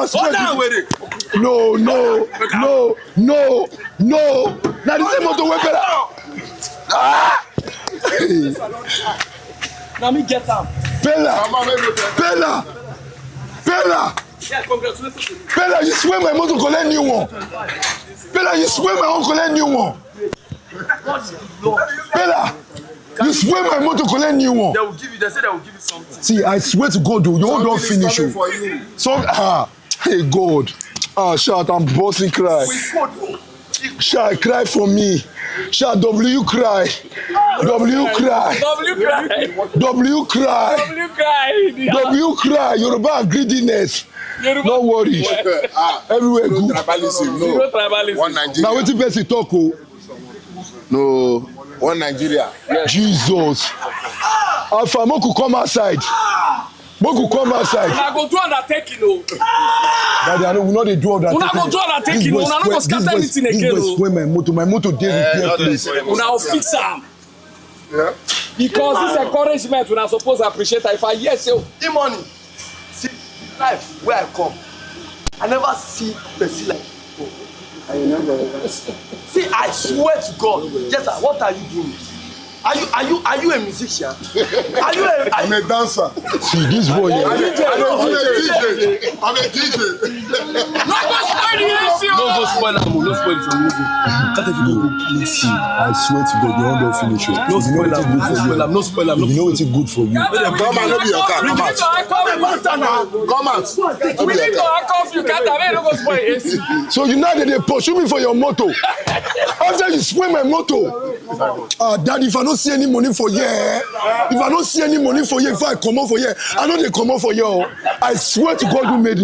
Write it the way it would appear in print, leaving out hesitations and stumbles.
swear No. Now the same motor wey Peller. Now me get am. Peller. Yeah, congratulations. Peller, you swear my motor collect new one. Peller, you swear my own collect new one. Peller, you swear my motor collect new one. They will give you. They say they will give you something. See, I swear to God, though, you all don't finish you. So, hey God, shout, I'm bossing cry. Shout, cry for me. Shout, W cry. Yoruba greediness. No worry. Everywhere good. Zero tribalism. One Nigeria. Now, what the best you talk? No, one Nigeria. Yes. Jesus. Alpha, Moku come outside. Moku come outside. Una go do undertaking o. But I don't know they do undertaking. Una go do undertaking o. Una no go scatter anything again o. My motor dey repair place. Una go fix am. Yeah. Because this encouragement una suppose appreciate. If I hear say money, see life where I come, I never see person like. See, I swear to God, yes sir, what are you doing? Are you a musician? I'm a dancer. See this boy here. I'm a DJ. no go spoil the issue. No spoil the music. See, I swear to God, you don't finish it. No spoil am. You know it's good for you. Come on, no be your car. Come out. We need to hack off you can't have no go spoil AC. So you know that they pursue me for your motor. After you spoil my motor. Daddy, if I don't see any money for here, if I don't see any money for here, if I come out for here, I know they come out for here. I swear to God who made me.